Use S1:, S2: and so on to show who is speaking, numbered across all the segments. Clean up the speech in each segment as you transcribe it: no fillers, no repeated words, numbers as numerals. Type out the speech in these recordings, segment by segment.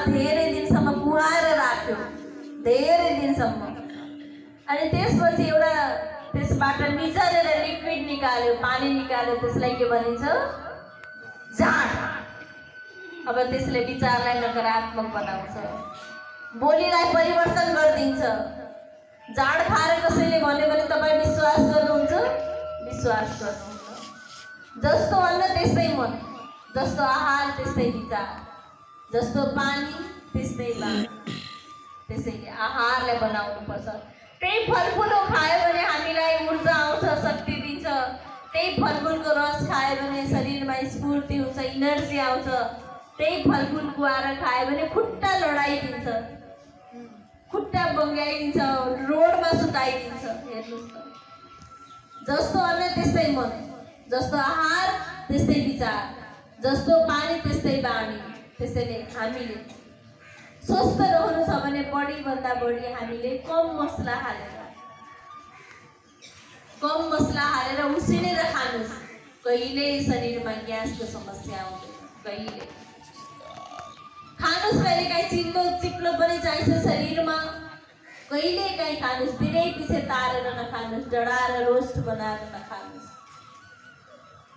S1: धेरै दिनसम्म कुहाएर राख्यो, धेरै दिनसम्म। अनि त्यसपछि एउटा त्यसबाट निचरेर लिक्विड निकाल्यो, पानी निकाल्यो, त्यसलाई के भनिन्छ? जाँड। अब त्यसले विचारलाई नकारात्मक बनाउँछ, बोलीलाई परिवर्तन गरिदिन्छ। जाँड खाएर कसैले भन्यो भने तपाईँ विश्वास गर्नुहुन्छ? विश्वास गर्नुहुन्छ। जस्तो अन्न त्यस्तै मन, जस्तो आहार त्यस्तै विचार, जस्तो पानी त्यस्तै बानी। त्यसैले आहारलाई बनाउनुपर्छ। त्यही फलफुल खायो भने हामीलाई ऊर्जा आउँछ, शक्ति दिन्छ। त्यही फलफुलको रस खायो भने शरीरमा स्फूर्ति हुन्छ, इनर्जी आउँछ। त्यही फलफुल कुहाएर खायो भने खुट्टा लडाइदिन्छ, खुट्टा बङ्ग्याइदिन्छ, रोडमा सुताइदिन्छ। हेर्नुहोस् त, जस्तो अन्न त्यस्तै मन, जस्तो आहार त्यस्तै विचार, जस्तो पानी त्यस्तै बानी। त्यसैले हामीले स्वस्थ रहनु छ भने बढीभन्दा बढी हामीले कम मसला हालेर उसिनेर खानुहोस्। कहिले शरीरमा ग्यासको समस्या आउँदैन, कहिले। खानुहोस्, कहिलेकाहीँ चिप्लो पनि चाहिन्छ शरीरमा, कहिलेकाहीँ खानुहोस्। धेरै पछि तारेर नखानुहोस्, डढाएर रोस्ट बनाएर नखानुहोस्,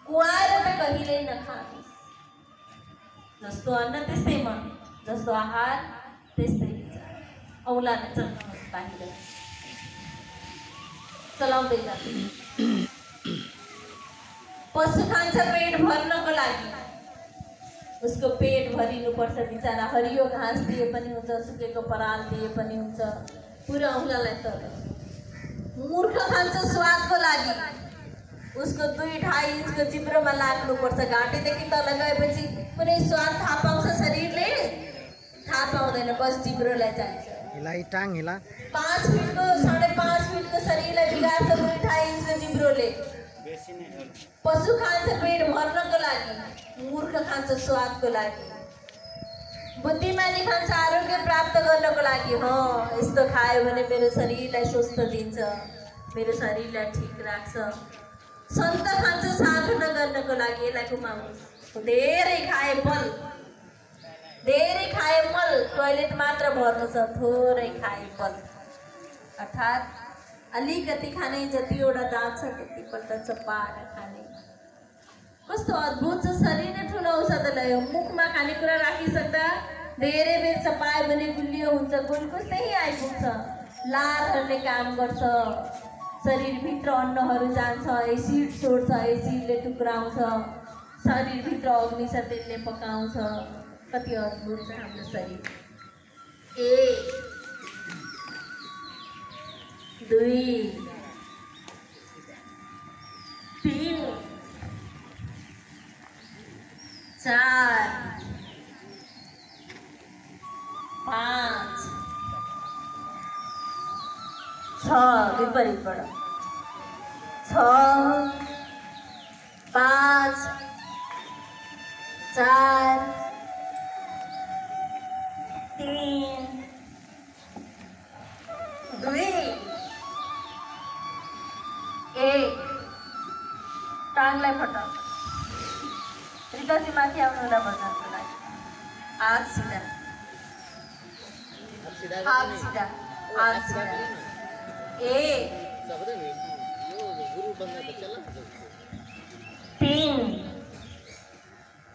S1: कुहाएर त कहिल्यै नखानुहोस्। जस्तो अन्न त्यस्तै मन, जस्तो आहार त्यस्तै विचार। औँला चलाउनुहोस्, बाहिर चलाउँदै जानु। पशु खान्छ पेट भर्नको लागि, उसको पेट भरिनुपर्छ। बिचरा हरियो घाँस दिए पनि हुन्छ, सुकेको पराल दिए पनि हुन्छ, पुरा औँलालाई तर। मूर्ख खान्छ स्वादको लागि, उसको 2-2.5 इन्चको जिब्रोमा लाग्नुपर्छ। घाँटीदेखि तल गएपछि कुनै स्वाद थाहा पाउँछ शरीरले? थाहा पाउँदैन, बस जिब्रोलाई चाहिन्छ। 5 फिटको 5.5 फिटको शरीरलाई बिगार्छ 2-2.5 इन्चको जिब्रोले। पशु खान्छ पेट भर्नको लागि, मूर्ख खान्छ स्वादको लागि। बुद्धिमानी खान्छ आरोग्य प्राप्त गर्नको लागि। यस्तो खायो भने मेरो शरीरलाई स्वस्थ दिन्छ, मेरो शरीरलाई ठिक राख्छ। सन्त खान्छ साधना गर्नको लागि। यसलाई घुमाउनुहोस्। धेरै खाए बल, धेरै खाए मल, टोयलेट मात्र भर्नु छ, थोरै खाए बल। अर्थात् अलिकति खाने, जतिवटा दाँत छ त्यतिपल्ट चपाएर खाने। कस्तो अद्भुत छ, शरीर नै ठुलो औषधालय हो। मुखमा खानेकुरा राखिसक्दा धेरै बेर चपायो भने गुलियो हुन्छ, गुलकुस त्यही आइपुग्छ। लारहरूले काम गर्छ, शरीरभित्र अन्नहरू जान्छ, एसिड छोड्छ, एसिडले टुक्राउँछ, शरीरभित्र अग्नि छ त्यसले पकाउँछ। कति अद्भुत छ हाम्रो शरीर। 1 2 3 4 5 6 विपरीत बढो। 6 5 4 3 2 1 टाङलाई फटाउ। रिकासी माथि आउनुलाई बजाउनको लागि हात सिधा, हात सिधा, हात सिधा। 1 3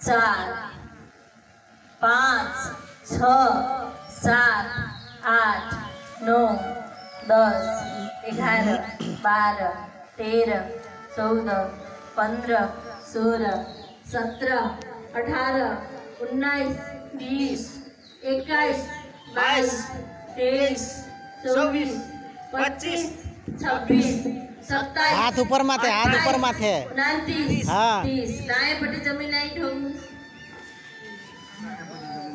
S1: 4 5 6 7 8 9 10 11 12 13 14 15 16 17 18 19 20 21 22 23 24 25 26 27
S2: हाथ ऊपर माथे, हाथ ऊपर माथे।
S1: 29 30 दायाँपट्टि जमिनलाई ठोक्नु,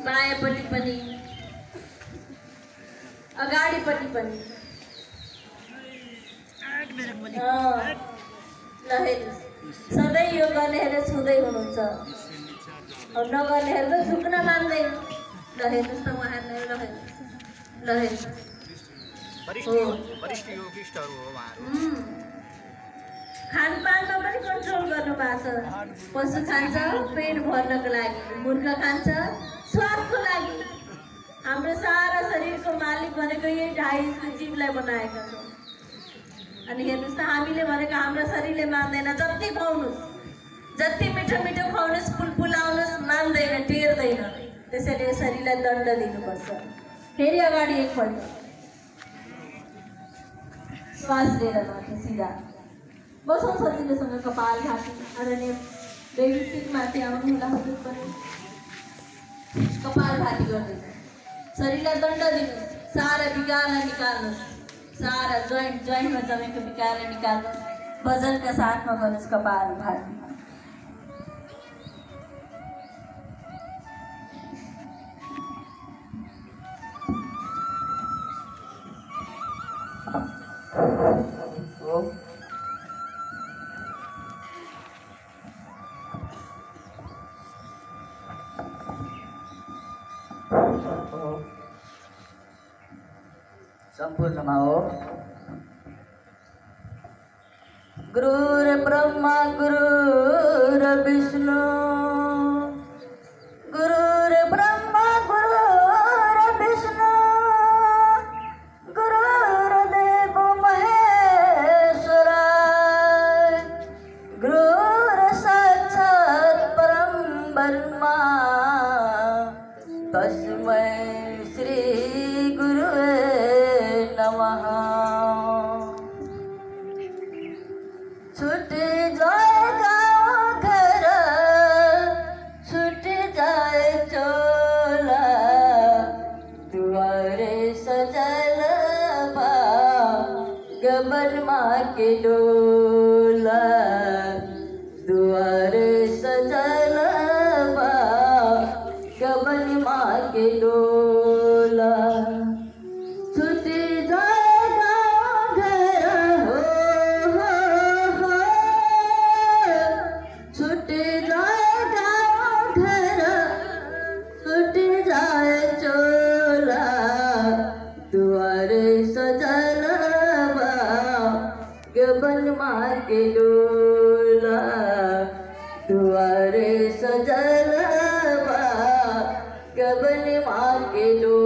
S1: बायाँपट्टि पनि, अगाडिपट्टि पनि। ल हेर्नुहोस्, सधैँ यो गर्नेहरू छुँदै हुनुहुन्छ, नगर्नेहरू त झुक्न मान्दैन। ल हेर्नुहोस् त उहाँहरूले, ल हेर्नुहोस्, ल हेर्नुहोस्। खानपानमा पनि कन्ट्रोल गर्नु भएको छ। पशु खान्छ पेट भर्नको लागि, मूर्ख खान्छ स्वादको लागि। मालिक भनेको यही 2.5 इन्चको जीवलाई बनाएका छौँ। अनि हेर्नुहोस् त हामीले भनेको हाम्रो शरीरले मान्दैन। जति खुवाउनुहोस्, जति मिठो मिठो खुवाउनुहोस्, पुलाउनुहोस्, मान्दैन, टेर्दैन। त्यसैले यो शरीरलाई दण्ड दिनुपर्छ। फेरि अगाडि एकपल्ट श्वास लिएर माथि सिधा बसौँ सजिलोसँग। कपाल घाँटी आदरणीय बेबी माथि आउनुहोला हजुर पनि। कपाल घाँटी गर्दैछ। शरीरलाई दण्ड दिनुहोस्। सारा विकारलाई निकाल्नुहोस्। सारा जोइन्टमा जमेको विकारलाई निकाल्नुहोस्। वजनका साथमा गर्नुहोस् कपाल घाँटी।
S3: सम्पूर्णमा हो। गुरुर्ब्रह्मा गुरुर्विष्णु गुरुर्ब्रह्मा गुरुर्विष्णु गुरुर्देव महेश्वरा गुरुर्साक्षात् परं ब्रह्मा तस्मै श्री गुरुवे नमः। छूट जाए गाँव घर, छूट जाए चोला, दुआरे सजल बा गबन माँ के डोला, दुआरे सजल बा गबन माँ के डोला। छूट जाएगा घर हो, छूट जाएगा घर, छूट जाए चोला, दुआरे सजल बा गबन माँ के डोला, दुआरे सजल बा गबन माँ के डोला।